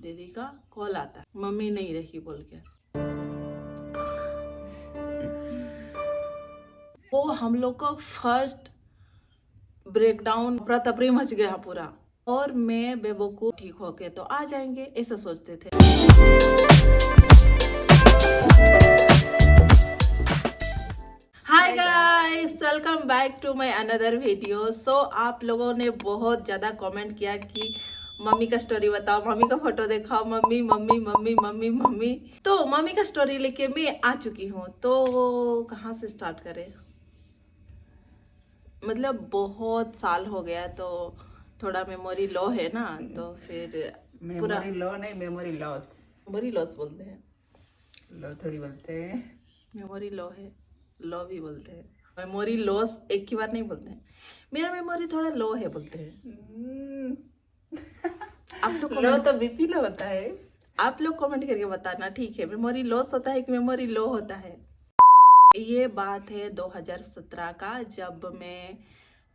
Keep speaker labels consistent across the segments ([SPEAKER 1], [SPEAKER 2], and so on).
[SPEAKER 1] दीदी का कॉल आता है, मम्मी नहीं रही बोल के। वो हम लोग का फर्स्ट ब्रेकडाउन, अफरा तफरी मच गया पूरा। और मैं बेवकूफ ठीक होके तो आ जाएंगे ऐसा सोचते थे। Hi guys, welcome back to my another video. So आप लोगों ने बहुत ज़्यादा कमेंट किया कि मम्मी का स्टोरी बताओ, मम्मी का फोटो दिखाओ, mummy mummy mummy mummy mummy. तो मम्मी का स्टोरी लेके मैं आ चुकी हूँ। तो कहाँ से स्टार्ट करें? मतलब बहुत साल हो गया तो थोड़ा मेमोरी लो है ना, तो फिर पूरा
[SPEAKER 2] मेमोरी लो नहीं, मेमोरी लॉस।
[SPEAKER 1] मेमोरी लॉस बोलते हैं,
[SPEAKER 2] लो थोड़ी बोलते हैं।
[SPEAKER 1] मेमोरी लो है, लो भी बोलते हैं। मेमोरी लॉस एक ही बार नहीं बोलते हैं। मेरा मेमोरी थोड़ा लो है बोलते हैं। आप लोग
[SPEAKER 2] लो तो बीपी लो होता है।
[SPEAKER 1] आप लोग कमेंट करके बताना, ठीक है, मेमोरी लॉस होता है कि मेमोरी लो होता है। ये बात है 2017 का, जब मैं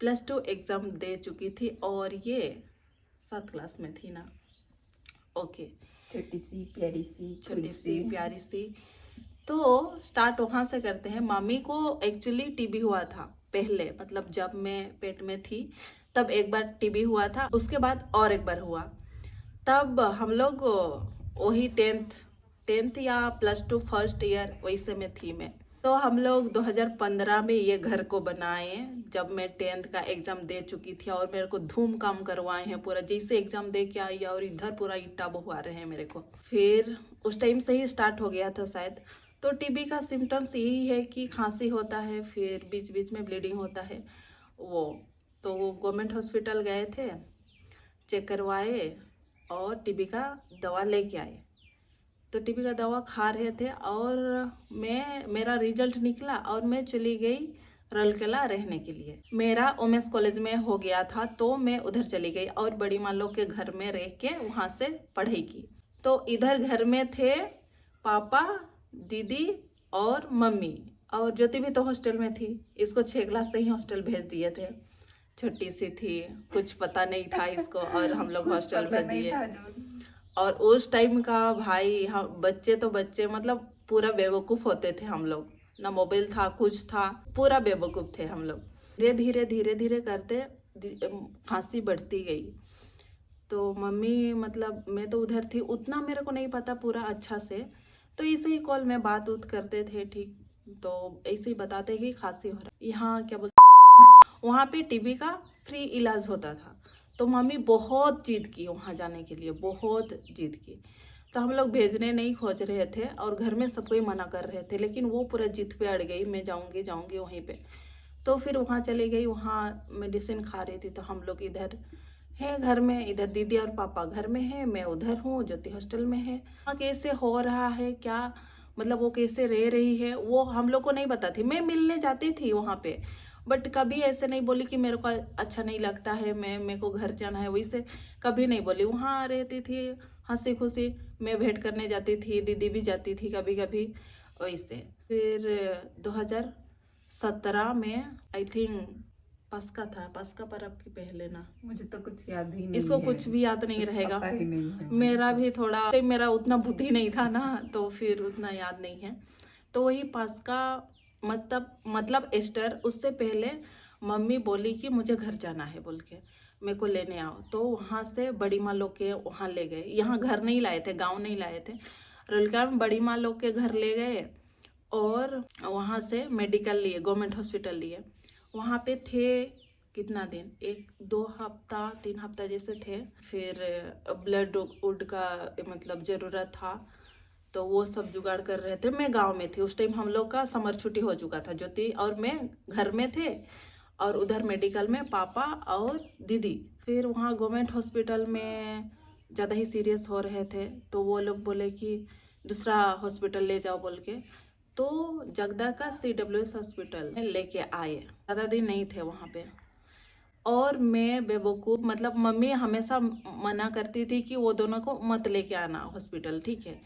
[SPEAKER 1] +2 एग्जाम दे चुकी थी और ये 7 क्लास में थी ना। ओके,
[SPEAKER 2] छोटी सी प्यारी सी
[SPEAKER 1] छोटी सी प्यारी सी। तो स्टार्ट वहाँ से करते हैं। मम्मी को एक्चुअली टीबी हुआ था पहले, मतलब जब मैं पेट में थी तब एक बार टीबी हुआ था, उसके बाद और एक बार हुआ। तब हम लोग वही टेंथ या +2 फर्स्ट ईयर वैसे में थी मैं। तो हम लोग 2015 में ये घर को बनाए, जब मैं 10th का एग्जाम दे चुकी थी और मेरे को धूम काम करवाए हैं पूरा। जैसे एग्जाम दे के आई और इधर पूरा ईटा बहुआ रहे हैं मेरे को। फिर उस टाइम से ही स्टार्ट हो गया था शायद। तो टीबी का सिम्टम्स यही है कि खांसी होता है, फिर बीच बीच में ब्लीडिंग होता है। वो तो गवर्नमेंट हॉस्पिटल गए थे, चेक करवाए और टीबी का दवा लेके आए। तो टीबी का दवा खा रहे थे और मेरा रिजल्ट निकला और मैं चली गई रलकला रहने के लिए। मेरा वुमेन्स कॉलेज में हो गया था तो मैं उधर चली गई और बड़ी माँ लोग के घर में रह के वहाँ से पढ़ाई की। तो इधर घर में थे पापा, दीदी और मम्मी, और ज्योति भी तो हॉस्टल में थी। इसको 6 क्लास से ही हॉस्टल भेज दिए थे। छोटी सी थी, कुछ पता नहीं था इसको, और हम लोग हॉस्टल भेज दिए। और उस टाइम का भाई, हम बच्चे तो बच्चे, मतलब पूरा बेवकूफ़ होते थे हम लोग। ना मोबाइल था, कुछ था, पूरा बेवकूफ़ थे हम लोग। धीरे धीरे करते खांसी बढ़ती गई। तो मम्मी, मतलब मैं तो उधर थी, उतना मेरे को नहीं पता पूरा अच्छा से। तो इसे ही कॉल में बात उत करते थे, ठीक। तो ऐसे ही बताते कि खांसी हो रहा है। यहाँ क्या बोलते, वहाँ पे टीबी का फ्री इलाज होता था। तो मम्मी बहुत जिद की वहाँ जाने के लिए, बहुत जिद की। तो हम लोग भेजने नहीं खोज रहे थे और घर में सबको ही मना कर रहे थे, लेकिन वो पूरा जिद पे अड़ गई, मैं जाऊँगी जाऊँगी वहीं पे। तो फिर वहाँ चली गई, वहाँ मेडिसिन खा रही थी। तो हम लोग इधर है घर में, इधर दीदी और पापा घर में है, मैं उधर हूँ, ज्योति हॉस्टल में है। वहाँ कैसे हो रहा है क्या, मतलब वो कैसे रह रही है, वो हम लोग को नहीं पता थी। मैं मिलने जाती थी वहाँ पे, बट कभी ऐसे नहीं बोली कि मेरे को अच्छा नहीं लगता है, मेरे को घर जाना है, वैसे कभी नहीं बोली। वहाँ रहती थी हंसी खुशी, मैं भेंट करने जाती थी, दीदी भी जाती थी कभी कभी वैसे। फिर 2017 में आई थिंक पस्का था, पस्का पर्व के पहले ना,
[SPEAKER 2] मुझे तो कुछ याद ही नहीं
[SPEAKER 1] इसको
[SPEAKER 2] है।
[SPEAKER 1] कुछ भी याद नहीं रहेगा।
[SPEAKER 2] पता ही नहीं है।
[SPEAKER 1] मेरा भी थोड़ा, मेरा उतना बुद्धि नहीं था ना, तो फिर उतना याद नहीं है। तो वही पस्का, मतलब एस्टर, उससे पहले मम्मी बोली कि मुझे घर जाना है बोल के, मेरे को लेने आओ। तो वहाँ से बड़ी माँ लोग के वहाँ ले गए। यहाँ घर नहीं लाए थे, गांव नहीं लाए थे, रलका में बड़ी माँ लोग के घर ले गए। और वहाँ से मेडिकल लिए, गवर्नमेंट हॉस्पिटल लिए। वहाँ पे थे कितना दिन, 1-2 हफ्ता 3 हफ्ता जैसे थे। फिर ब्लड वुड का मतलब ज़रूरत था, तो वो सब जुगाड़ कर रहे थे। मैं गांव में थी उस टाइम, हम लोग का समर छुट्टी हो चुका था। ज्योति और मैं घर में थे और उधर मेडिकल में पापा और दीदी। फिर वहाँ गवर्नमेंट हॉस्पिटल में ज़्यादा ही सीरियस हो रहे थे, तो वो लोग बोले कि दूसरा हॉस्पिटल ले जाओ बोल के। तो जगदा का CWS हॉस्पिटल में लेके आए। ज़्यादा दिन नहीं थे वहाँ पे। और मैं बेवकूफ़, मतलब मम्मी हमेशा मना करती थी कि वो दोनों को मत लेके आना हॉस्पिटल, ठीक है।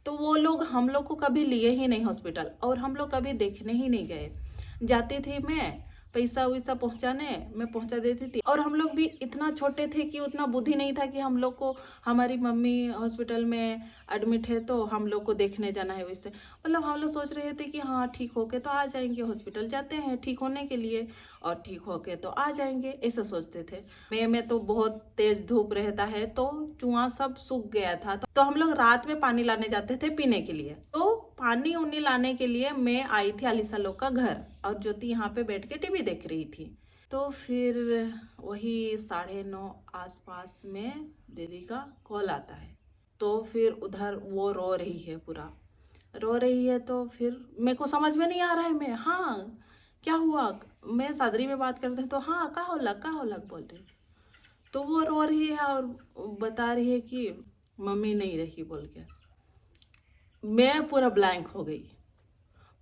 [SPEAKER 1] तो वो लोग हम लोग को कभी लिए ही नहीं हॉस्पिटल, और हम लोग कभी देखने ही नहीं गए। जाती थी मैं, पैसा वैसा पहुंचाने मैं पहुंचा देती थी। और हम लोग भी इतना छोटे थे कि उतना बुद्धि नहीं था कि हम लोग को हमारी मम्मी हॉस्पिटल में एडमिट है तो हम लोग को देखने जाना है। वैसे मतलब हम लोग सोच रहे थे कि हाँ ठीक होके तो आ जाएंगे, हॉस्पिटल जाते हैं ठीक होने के लिए और ठीक होके तो आ जाएंगे, ऐसा सोचते थे। मई में तो बहुत तेज धूप रहता है तो चूहा सब सूख गया था, तो हम लोग रात में पानी लाने जाते थे पीने के लिए। तो पानी उन्नी लाने के लिए मैं आई थी अलीसा लोग का घर और ज्योति यहाँ पे बैठ के टीवी देख रही थी। तो फिर वही 9:30 आसपास में दीदी का कॉल आता है। तो फिर उधर वो रो रही है, पूरा रो रही है। तो फिर मेरे को समझ में नहीं आ रहा है, मैं हाँ क्या हुआ, मैं सादरी में बात करते हैं तो हाँ का होलक बोल रही। तो वो रो रही है और बता रही है कि मम्मी नहीं रही बोल के। मैं पूरा ब्लैंक हो गई,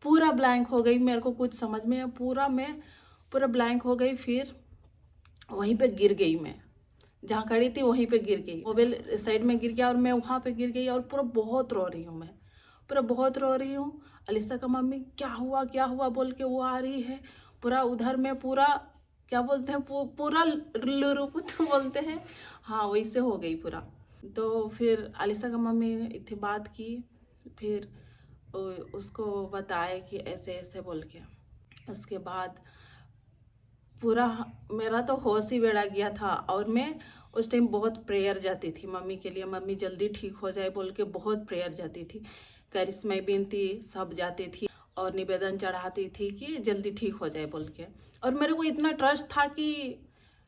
[SPEAKER 1] पूरा ब्लैंक हो गई, मेरे को कुछ समझ में मैं पूरा ब्लैंक हो गई। फिर वहीं पे गिर गई, मैं जहाँ खड़ी थी वहीं पे गिर गई, मोबाइल साइड में गिर गया और मैं वहाँ पे गिर गई और पूरा बहुत रो रही हूँ, मैं पूरा बहुत रो रही हूँ। अलीसा का मम्मी क्या हुआ बोल के वो आ रही है। पूरा उधर में पूरा क्या बोलते हैं पूरा लुरुपुतु बोलते हैं, हाँ वैसे हो गई पूरा। तो फिर अलीसा का मम्मी इतनी बात की, फिर उसको बताए कि ऐसे ऐसे बोल के। उसके बाद पूरा मेरा तो होश ही बेड़ा गया था। और मैं उस टाइम बहुत प्रेयर जाती थी मम्मी के लिए, मम्मी जल्दी ठीक हो जाए बोल के बहुत प्रेयर जाती थी। करिश्मा बिनती सब जाती थी और निवेदन चढ़ाती थी कि जल्दी ठीक हो जाए बोल के। और मेरे को इतना ट्रस्ट था कि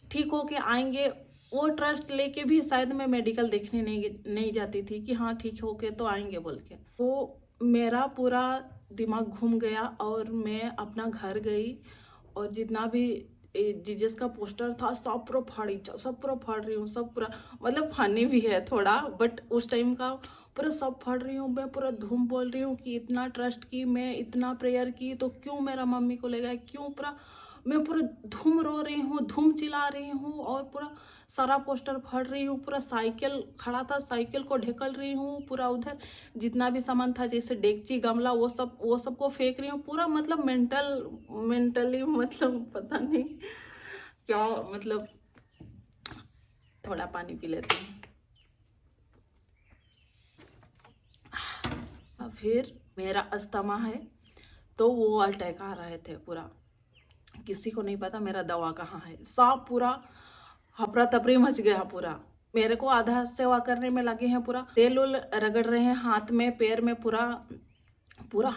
[SPEAKER 1] ठीक हो के आएंगे, वो ट्रस्ट लेके भी शायद मैं मेडिकल देखने नहीं जाती थी कि हाँ ठीक हो के तो आएंगे बोल के। वो मेरा पूरा दिमाग घूम गया और मैं अपना घर गई और जितना भी जीजस का पोस्टर था सब पूरा फाड़ रही हूँ, सब पूरा मतलब फनी भी है थोड़ा बट उस टाइम का पूरा सब फाड़ रही हूँ। मैं पूरा धूम बोल रही हूँ कि इतना ट्रस्ट की, मैं इतना प्रेयर की तो क्यों मेरा मम्मी को ले गया, क्यों पूरा मैं पूरा धूम रो रही हूँ, धूम चिल्ला रही हूँ और पूरा सारा पोस्टर फाड़ रही हूँ। पूरा साइकिल खड़ा था, साइकिल को ढकेल रही हूँ, पूरा उधर जितना भी सामान था जैसे डेगची गमला वो सब को फेंक रही हूँ। पूरा मतलब मेंटली मतलब पता नहीं क्या, मतलब थोड़ा पानी पी लेती हूँ। फिर मेरा अस्थमा है तो वो अटैक आ रहे थे, पूरा किसी को नहीं पता मेरा दवा कहाँ है, सब पूरा हपरा तपरी मच गया। पूरा मेरे को आधा सेवा करने में लगे हैं, पूरा तेल उल रगड़ रहे हैं हाथ में पैर में, पूरा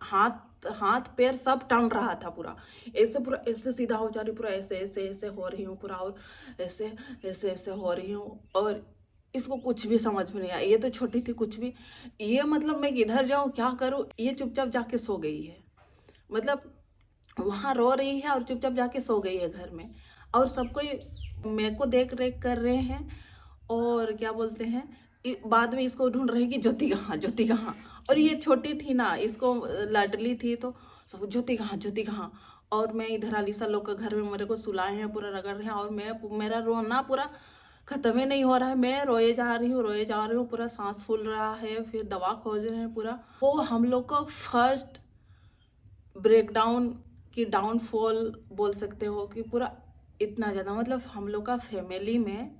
[SPEAKER 1] हाथ पैर सब टन रहा था। पूरा ऐसे सीधा हो जा रही, पूरा ऐसे हो रही हूँ पूरा, और ऐसे हो रही हूँ। और इसको कुछ भी समझ में नहीं आया, ये तो छोटी थी कुछ भी, ये मतलब मैं किधर जाऊँ क्या करूँ, ये चुपचाप जाके सो गई है। मतलब वहाँ रो रही है और चुपचाप जाके सो गई है घर में। और सब कोई मेरे को देख रेख कर रहे हैं और क्या बोलते हैं बाद में इसको ढूंढ रहे हैं कि ज्योति कहाँ। और ये छोटी थी ना, इसको लाडली थी तो सब ज्योति कहाँ। और मैं इधर अलीसा लोग का घर में मेरे को सुलाए हैं, पूरा रगड़ रहे हैं और मेरा रोना पूरा खत्म ही नहीं हो रहा है। मैं रोए जा रही हूँ, पूरा सांस फूल रहा है। फिर दवा खोज रहे हैं पूरा। वो हम लोग का फर्स्ट ब्रेकडाउन की डाउनफॉल बोल सकते हो कि पूरा इतना ज़्यादा, मतलब हम लोग का फैमिली में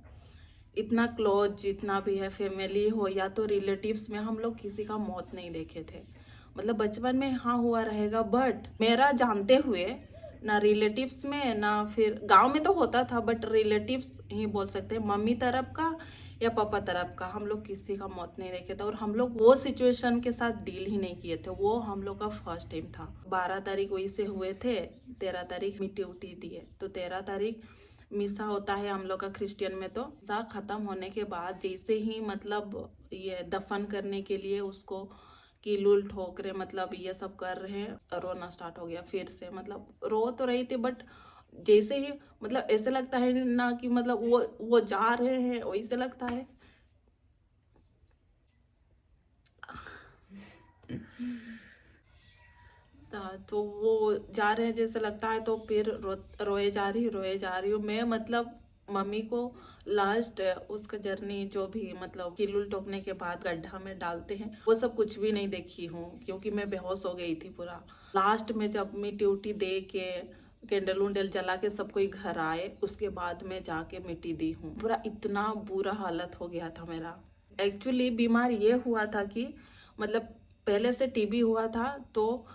[SPEAKER 1] इतना क्लोज जितना भी है फैमिली हो या तो रिलेटिव्स में, हम लोग किसी का मौत नहीं देखे थे। मतलब बचपन में हाँ हुआ रहेगा बट मेरा जानते हुए ना रिलेटिव्स में ना फिर गांव में तो होता था बट रिलेटिव्स ही बोल सकते हैं, मम्मी तरफ का या पापा तरफ का, हम लोग किसी का मौत नहीं देखे थे। और हम लोग वो सिचुएशन के साथ डील ही नहीं किए थे, वो हम लोग का फर्स्ट टाइम था। 12 तारीख वही से हुए थे, 13 तारीख मिट्टी उठी दिए, तो 13 तारीख मिसा होता है हम लोग का क्रिश्चियन में। तो मिसा खत्म होने के बाद जैसे ही मतलब ये दफन करने के लिए उसको की लूल ठोक रहे, मतलब ये सब कर रहे हैं, रोना स्टार्ट हो गया फिर से। मतलब रो तो रही थी बट जैसे ही मतलब ऐसे लगता है ना कि मतलब वो जा रहे हैं, वैसे लगता है। तो वो जा रहे हैं जैसे लगता है, तो फिर रोए जा रही हूँ मैं। मतलब मम्मी को लास्ट उसका जर्नी जो भी मतलब किलुल टोकने के बाद गड्ढा में डालते हैं वो सब कुछ भी नहीं देखी हूँ क्योंकि मैं बेहोश हो गई थी पूरा। लास्ट में जब मिट्टी उट्टी दे के कैंडल उंडल जला के सब कोई घर आए, उसके बाद मैं जाके मिट्टी दी हूँ। पूरा इतना बुरा हालत हो गया था मेरा। एक्चुअली बीमार ये हुआ था कि मतलब पहले से टीबी हुआ था, तो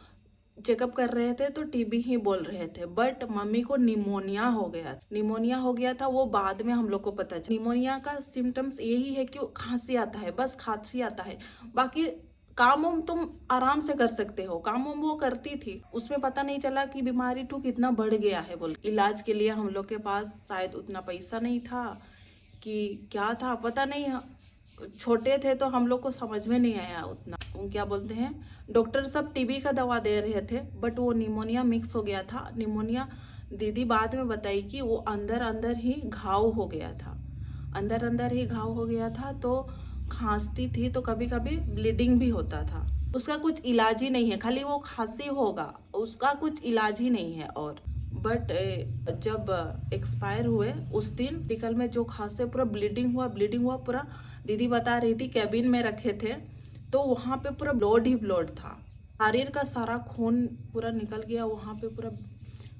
[SPEAKER 1] चेकअप कर रहे थे तो टीबी ही बोल रहे थे, बट मम्मी को निमोनिया हो गया। निमोनिया हो गया था, वो बाद में हम लोग को पता चला। निमोनिया का सिम्टम्स यही है कि खांसी आता है, बस खांसी आता है, बाकी काम वाम तुम आराम से कर सकते हो। काम वाम वो करती थी, उसमें पता नहीं चला कि बीमारी टू कितना बढ़ गया है। बोल इलाज के लिए हम लोग के पास शायद उतना पैसा नहीं था कि क्या था पता नहीं, छोटे थे तो हम लोग को समझ में नहीं आया उतना। वो क्या बोलते हैं, डॉक्टर सब टीबी का दवा दे रहे थे, बट वो निमोनिया मिक्स हो गया था। निमोनिया दीदी बाद में बताई कि वो अंदर अंदर ही घाव हो गया था, अंदर अंदर ही घाव हो गया था, तो खांसती थी तो कभी कभी ब्लीडिंग भी होता था। उसका कुछ इलाज ही नहीं है, खाली वो खांसी होगा, उसका कुछ इलाज ही नहीं है। और बट जब एक्सपायर हुए उस दिन मेडिकल में जो खांसे पूरा ब्लीडिंग हुआ पूरा। दीदी बता रही थी कैबिन में रखे थे तो वहाँ पे पूरा ब्लड ही ब्लड था, शरीर का सारा खून पूरा निकल गया, वहाँ पे पूरा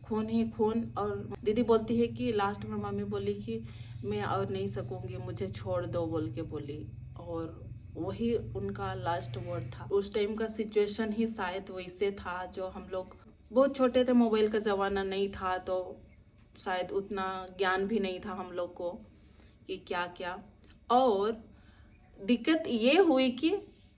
[SPEAKER 1] खून ही खून। और दीदी बोलती है कि लास्ट में मम्मी बोली कि मैं और नहीं सकूंगी, मुझे छोड़ दो बोल के बोली, और वही उनका लास्ट वर्ड था। उस टाइम का सिचुएशन ही शायद वैसे था, जो हम लोग बहुत छोटे थे, मोबाइल का ज़माना नहीं था, तो शायद उतना ज्ञान भी नहीं था हम लोग को कि क्या क्या। और दिक्कत ये हुई कि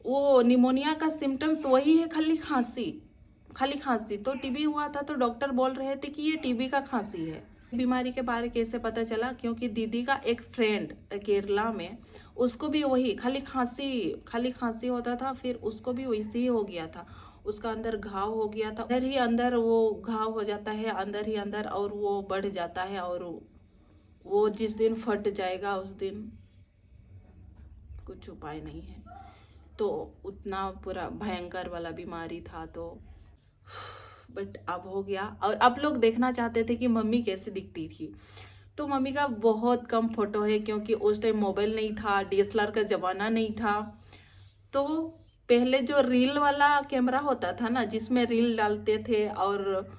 [SPEAKER 1] वो निमोनिया का सिम्टम्स वही है, खाली खांसी। तो टीबी हुआ था तो डॉक्टर बोल रहे थे कि ये टीबी का खांसी है। बीमारी के बारे कैसे पता चला, क्योंकि दीदी का एक फ्रेंड केरला में, उसको भी वही खाली खांसी होता था, फिर उसको भी वैसे ही हो गया था। उसका अंदर घाव हो गया था, अंदर ही अंदर वो घाव हो जाता है, अंदर ही अंदर, और वो बढ़ जाता है, और वो जिस दिन फट जाएगा उस दिन कुछ उपाय नहीं है। तो उतना पूरा भयंकर वाला बीमारी था। तो बट अब हो गया। और अब लोग देखना चाहते थे कि मम्मी कैसे दिखती थी, तो मम्मी का बहुत कम फोटो है, क्योंकि उस टाइम मोबाइल नहीं था, डीएसएलआर का ज़माना नहीं था। तो पहले जो रील वाला कैमरा होता था ना, जिसमें रील डालते थे और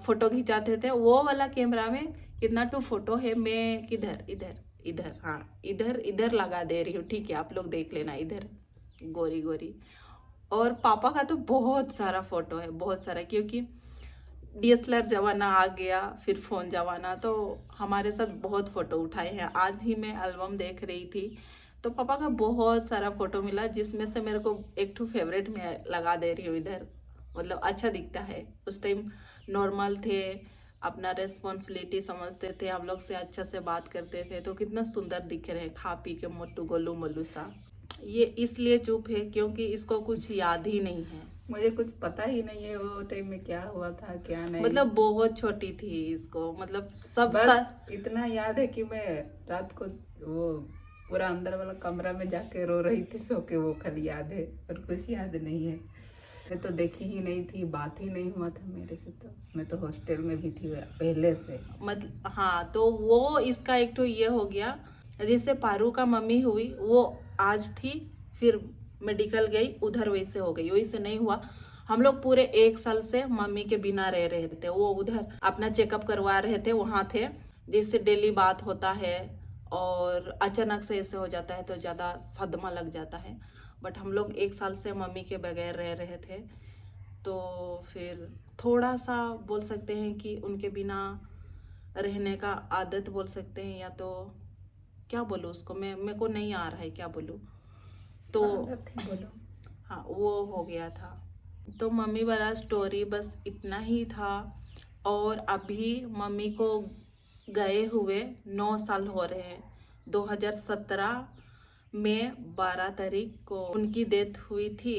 [SPEAKER 1] फोटो खिंचाते थे, वो वाला कैमरा में कितना टू फोटो है। मैं किधर इधर इधर, हाँ इधर इधर लगा दे रही हूँ, ठीक है, आप लोग देख लेना, इधर गोरी गोरी। और पापा का तो बहुत सारा फोटो है, बहुत सारा, क्योंकि डीएसएलआर जमाना आ गया, फिर फोन जमाना, तो हमारे साथ बहुत फोटो उठाए हैं। आज ही मैं एल्बम देख रही थी तो पापा का बहुत सारा फोटो मिला, जिसमें से मेरे को एक टू फेवरेट में लगा दे रही हूँ इधर। मतलब अच्छा दिखता है। उस टाइम नॉर्मल थे, अपना रेस्पॉन्सिबिलिटी समझते थे, हम लोग से अच्छा से बात करते थे, तो कितना सुंदर दिख रहे हैं, खा पी के मोटू गोलू मोलू सा। ये इसलिए चुप है क्योंकि इसको कुछ याद ही नहीं है।
[SPEAKER 2] मुझे कुछ पता ही नहीं है वो टाइम में क्या हुआ था क्या नहीं।
[SPEAKER 1] मतलब बहुत छोटी थी इसको, मतलब सब
[SPEAKER 2] बस इतना याद है कि मैं रात को वो पूरा अंदर वाला कमरा में जाके रो रही थी सो के, वो खाली याद है और कुछ याद नहीं है। मैं तो देखी ही नहीं थी, बात ही नहीं हुआ था मेरे से, तो मैं तो हॉस्टल में भी थी पहले से।
[SPEAKER 1] मतलब हाँ, तो वो इसका एक तो ये हो गया। जैसे पारू का मम्मी हुई, वो आज थी, फिर मेडिकल गई, उधर वैसे हो गई, वैसे नहीं हुआ। हम लोग पूरे 1 साल से मम्मी के बिना रह रहे थे, वो उधर अपना चेकअप करवा रहे थे, वहाँ थे। जिससे डेली बात होता है, और अचानक से ऐसे हो जाता है तो ज़्यादा सदमा लग जाता है। बट हम लोग 1 साल से मम्मी के बगैर रह रहे थे, तो फिर थोड़ा सा बोल सकते हैं कि उनके बिना रहने का आदत बोल सकते हैं, या तो क्या बोलूँ उसको, मेरे को नहीं आ रहा है क्या बोलूँ। तो
[SPEAKER 2] बोलो।
[SPEAKER 1] हाँ, वो हो गया था। तो मम्मी वाला स्टोरी बस इतना ही था। और अभी मम्मी को गए हुए 9 साल हो रहे हैं। 2017 में 12 तारीख को उनकी डेथ हुई थी।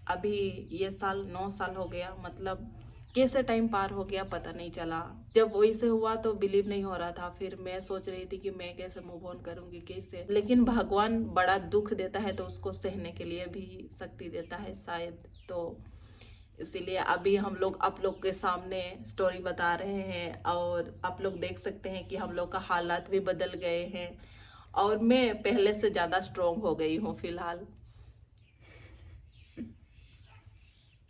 [SPEAKER 1] अभी ये साल 9 साल हो गया, मतलब कैसे टाइम पार हो गया पता नहीं चला। जब वैसे हुआ तो बिलीव नहीं हो रहा था, फिर मैं सोच रही थी कि मैं कैसे मूव ऑन करूंगी, कैसे। लेकिन भगवान बड़ा दुख देता है तो उसको सहने के लिए भी शक्ति देता है शायद। तो इसीलिए अभी हम लोग आप लोग के सामने स्टोरी बता रहे हैं, और आप लोग देख सकते हैं कि हम लोग का हालात भी बदल गए हैं, और मैं पहले से ज़्यादा स्ट्रोंग हो गई हूँ फिलहाल।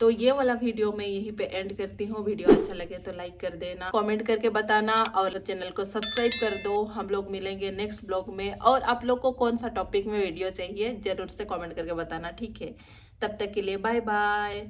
[SPEAKER 1] तो ये वाला वीडियो मैं यहीं पे एंड करती हूँ। वीडियो अच्छा लगे तो लाइक कर देना, कमेंट करके बताना और चैनल को सब्सक्राइब कर दो। हम लोग मिलेंगे नेक्स्ट ब्लॉग में, और आप लोग को कौन सा टॉपिक में वीडियो चाहिए जरूर से कमेंट करके बताना, ठीक है। तब तक के लिए बाय बाय।